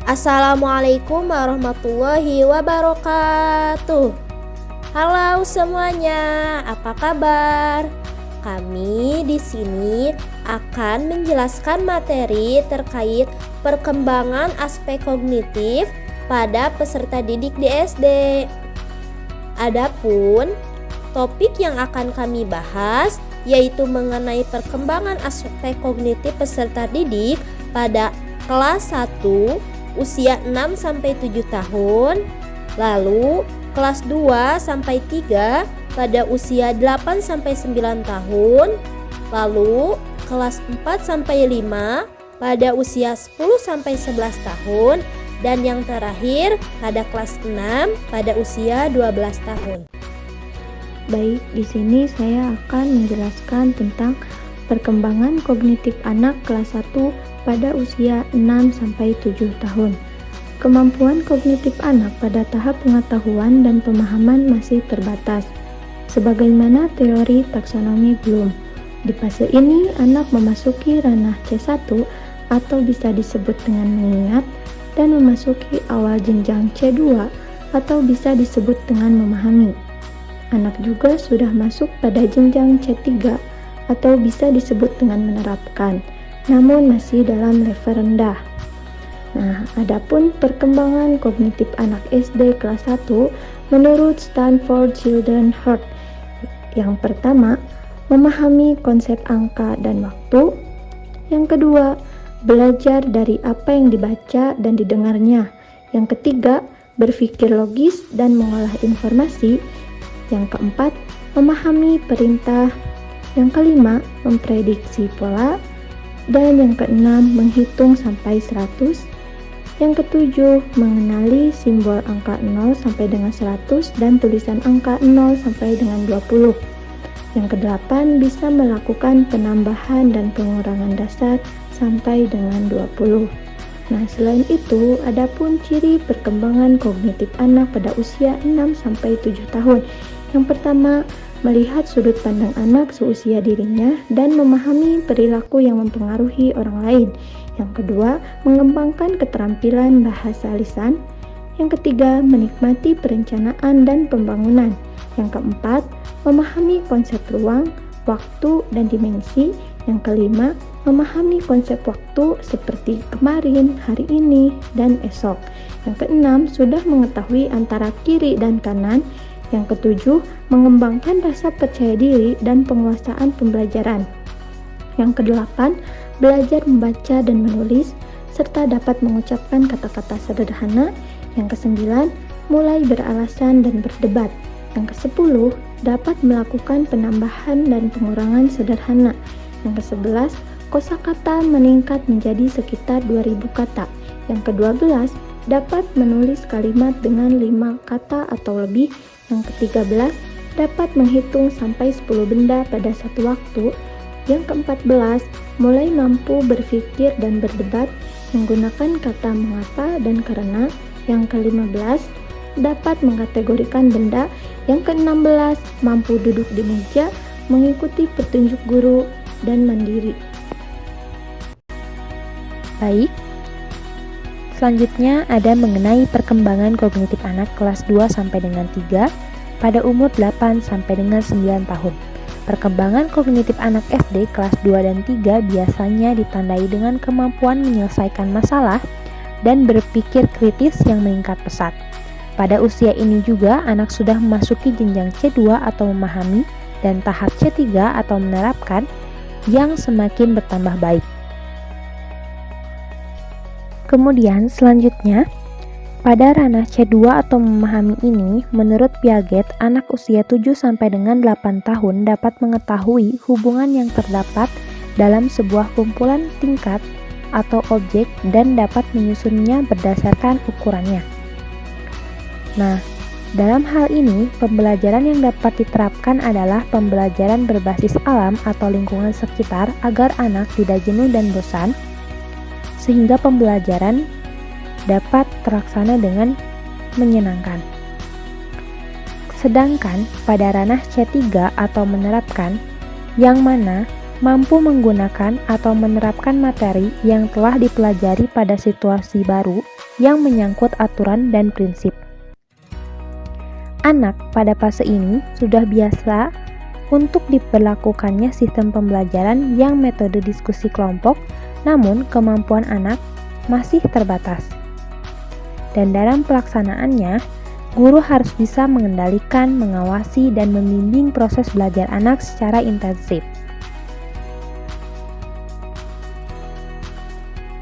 Assalamualaikum warahmatullahi wabarakatuh. Halo semuanya, apa kabar? Kami di sini akan menjelaskan materi terkait perkembangan aspek kognitif pada peserta didik di SD. Adapun topik yang akan kami bahas yaitu mengenai perkembangan aspek kognitif peserta didik pada kelas 1 usia 6-7 tahun, lalu kelas 2-3 pada usia 8-9 tahun, lalu kelas 4-5 pada usia 10-11 tahun, dan yang terakhir pada kelas 6 pada usia 12 tahun. Baik, di sini saya akan menjelaskan tentang perkembangan kognitif anak kelas 1 pada usia 6-7 tahun. Kemampuan kognitif anak pada tahap pengetahuan dan pemahaman masih terbatas, sebagaimana teori taksonomi Bloom. Di fase ini, anak memasuki ranah C1 atau bisa disebut dengan mengingat, dan memasuki awal jenjang C2 atau bisa disebut dengan memahami. Anak juga sudah masuk pada jenjang C3 atau bisa disebut dengan menerapkan, namun masih dalam level rendah. Nah, adapun perkembangan kognitif anak SD kelas 1 menurut Stanford Children's Heart. Yang pertama, memahami konsep angka dan waktu. Yang kedua, belajar dari apa yang dibaca dan didengarnya. Yang ketiga, berpikir logis dan mengolah informasi. Yang keempat, memahami perintah. Yang kelima, memprediksi pola. Dan yang keenam, menghitung sampai 100. Yang ketujuh, mengenali simbol angka 0 sampai dengan 100 dan tulisan angka 0 sampai dengan 20. Yang kedelapan, bisa melakukan penambahan dan pengurangan dasar sampai dengan 20. Nah, selain itu, adapun ciri perkembangan kognitif anak pada usia 6-7 tahun. Yang pertama, melihat sudut pandang anak seusia dirinya dan memahami perilaku yang mempengaruhi orang lain. Yang kedua, mengembangkan keterampilan bahasa lisan. Yang ketiga, menikmati perencanaan dan pembangunan. Yang keempat, memahami konsep ruang, waktu, dan dimensi. Yang kelima, memahami konsep waktu seperti kemarin, hari ini, dan esok. Yang keenam, sudah mengetahui antara kiri dan kanan. Yang ketujuh, mengembangkan rasa percaya diri dan penguasaan pembelajaran. Yang kedelapan, belajar membaca dan menulis, serta dapat mengucapkan kata-kata sederhana. Yang kesembilan, mulai beralasan dan berdebat. Yang kesepuluh, dapat melakukan penambahan dan pengurangan sederhana. Yang ke-11, kosakata meningkat menjadi sekitar 2000 kata. Yang ke-12, dapat menulis kalimat dengan 5 kata atau lebih. Yang ke-13, dapat menghitung sampai 10 benda pada satu waktu. Yang ke-14, mulai mampu berpikir dan berdebat menggunakan kata mengapa dan karena. Yang ke-15, dapat mengkategorikan benda. Yang ke-16, mampu duduk di meja, mengikuti petunjuk guru, dan mandiri. Baik, selanjutnya ada mengenai perkembangan kognitif anak kelas 2 sampai dengan 3 pada umur 8 sampai dengan 9 tahun. Perkembangan kognitif anak SD kelas 2 dan 3 biasanya ditandai dengan kemampuan menyelesaikan masalah dan berpikir kritis yang meningkat pesat. Pada usia ini juga anak sudah memasuki jenjang C2 atau memahami dan tahap C3 atau menerapkan yang semakin bertambah baik. Kemudian selanjutnya, pada ranah C2 atau memahami ini, menurut Piaget, anak usia 7 sampai dengan 8 tahun dapat mengetahui hubungan yang terdapat dalam sebuah kumpulan tingkat atau objek dan dapat menyusunnya berdasarkan ukurannya. Nah, dalam hal ini, pembelajaran yang dapat diterapkan adalah pembelajaran berbasis alam atau lingkungan sekitar agar anak tidak jenuh dan bosan, sehingga pembelajaran dapat terlaksana dengan menyenangkan. Sedangkan pada ranah C3 atau menerapkan, yang mana mampu menggunakan atau menerapkan materi yang telah dipelajari pada situasi baru yang menyangkut aturan dan prinsip. Anak pada fase ini sudah biasa untuk diberlakukannya sistem pembelajaran yang metode diskusi kelompok, namun kemampuan anak masih terbatas. Dan dalam pelaksanaannya, guru harus bisa mengendalikan, mengawasi, dan membimbing proses belajar anak secara intensif.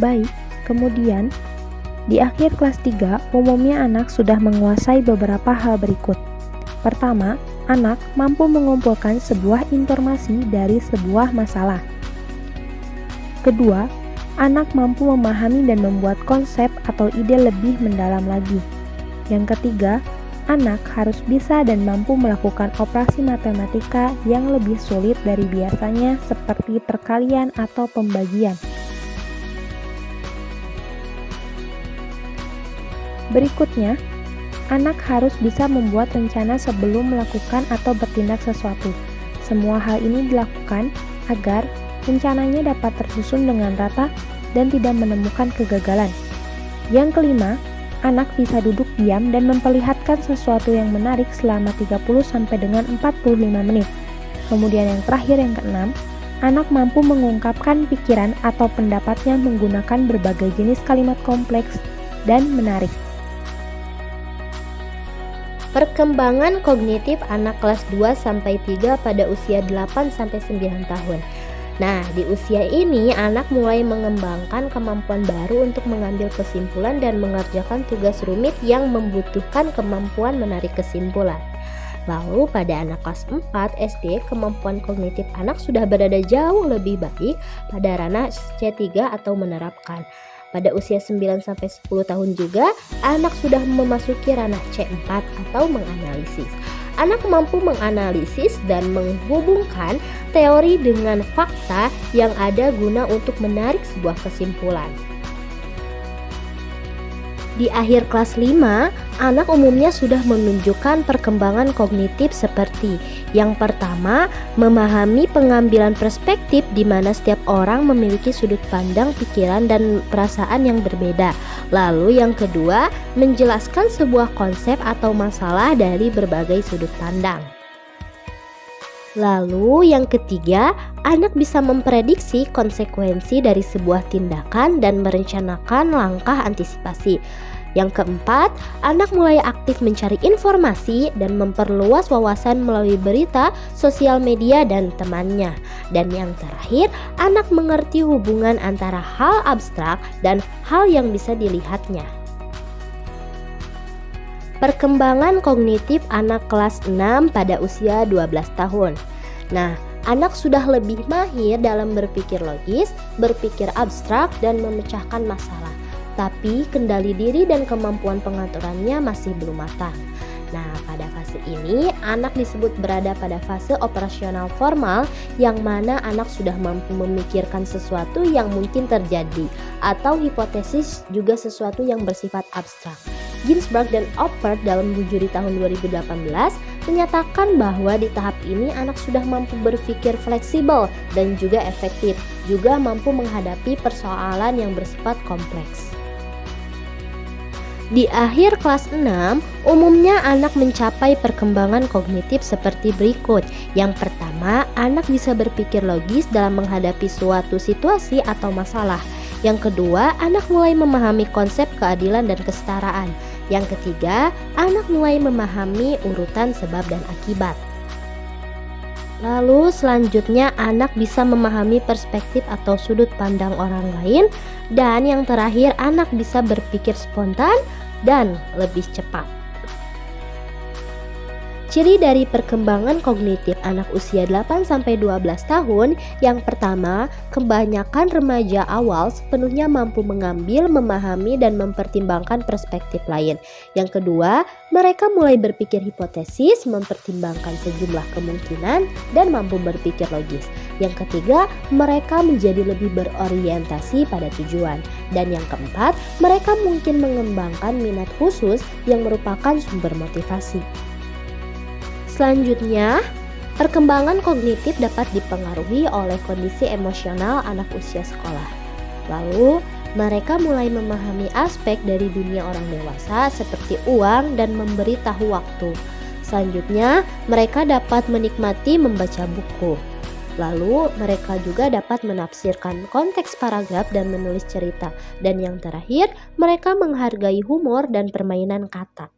Baik, kemudian di akhir kelas 3, umumnya anak sudah menguasai beberapa hal berikut. Pertama, anak mampu mengumpulkan sebuah informasi dari sebuah masalah. Kedua, anak mampu memahami dan membuat konsep atau ide lebih mendalam lagi. Yang ketiga, anak harus bisa dan mampu melakukan operasi matematika yang lebih sulit dari biasanya seperti perkalian atau pembagian. Berikutnya, anak harus bisa membuat rencana sebelum melakukan atau bertindak sesuatu. Semua hal ini dilakukan agar rencananya dapat tersusun dengan rata dan tidak menemukan kegagalan. Yang kelima, anak bisa duduk diam dan memperlihatkan sesuatu yang menarik selama 30 sampai dengan 45 menit. Kemudian yang terakhir, yang keenam, anak mampu mengungkapkan pikiran atau pendapatnya menggunakan berbagai jenis kalimat kompleks dan menarik. Perkembangan kognitif anak kelas 2-3 pada usia 8-9 tahun. Nah, di usia ini anak mulai mengembangkan kemampuan baru untuk mengambil kesimpulan dan mengerjakan tugas rumit yang membutuhkan kemampuan menarik kesimpulan. Lalu pada anak kelas 4 SD, kemampuan kognitif anak sudah berada jauh lebih baik pada ranah C3 atau menerapkan. Pada usia 9-10 tahun juga, anak sudah memasuki ranah C4 atau menganalisis. Anak mampu menganalisis dan menghubungkan teori dengan fakta yang ada guna untuk menarik sebuah kesimpulan. Di akhir kelas 5, anak umumnya sudah menunjukkan perkembangan kognitif seperti yang pertama, memahami pengambilan perspektif di mana setiap orang memiliki sudut pandang, pikiran, dan perasaan yang berbeda. Lalu yang kedua, menjelaskan sebuah konsep atau masalah dari berbagai sudut pandang. Lalu yang ketiga, anak bisa memprediksi konsekuensi dari sebuah tindakan dan merencanakan langkah antisipasi. Yang keempat, anak mulai aktif mencari informasi dan memperluas wawasan melalui berita, sosial media, dan temannya. Dan yang terakhir, anak mengerti hubungan antara hal abstrak dan hal yang bisa dilihatnya. Perkembangan kognitif anak kelas 6 pada usia 12 tahun. Nah, anak sudah lebih mahir dalam berpikir logis, berpikir abstrak, dan memecahkan masalah. Tapi kendali diri dan kemampuan pengaturannya masih belum matang. Nah, pada fase ini anak disebut berada pada fase operasional formal, yang mana anak sudah mampu memikirkan sesuatu yang mungkin terjadi atau hipotesis, juga sesuatu yang bersifat abstrak. Ginsberg dan Oppert dalam juri tahun 2018 menyatakan bahwa di tahap ini anak sudah mampu berpikir fleksibel dan juga efektif, juga mampu menghadapi persoalan yang bersifat kompleks. Di akhir kelas 6, umumnya anak mencapai perkembangan kognitif seperti berikut. Yang pertama, anak bisa berpikir logis dalam menghadapi suatu situasi atau masalah. Yang kedua, anak mulai memahami konsep keadilan dan kesetaraan. Yang ketiga, anak mulai memahami urutan sebab dan akibat. Lalu selanjutnya anak bisa memahami perspektif atau sudut pandang orang lain. Dan yang terakhir, anak bisa berpikir spontan dan lebih cepat. Ciri dari perkembangan kognitif anak usia 8-12 tahun. Yang pertama, kebanyakan remaja awal sepenuhnya mampu mengambil, memahami, dan mempertimbangkan perspektif lain. Yang kedua, mereka mulai berpikir hipotesis, mempertimbangkan sejumlah kemungkinan, dan mampu berpikir logis. Yang ketiga, mereka menjadi lebih berorientasi pada tujuan. Dan yang keempat, mereka mungkin mengembangkan minat khusus yang merupakan sumber motivasi. Selanjutnya, Perkembangan kognitif dapat dipengaruhi oleh kondisi emosional anak usia sekolah. Lalu, mereka mulai memahami aspek dari dunia orang dewasa seperti uang dan memberitahu waktu. Selanjutnya, mereka dapat menikmati membaca buku. Lalu, mereka juga dapat menafsirkan konteks paragraf dan menulis cerita. Dan yang terakhir, mereka menghargai humor dan permainan kata.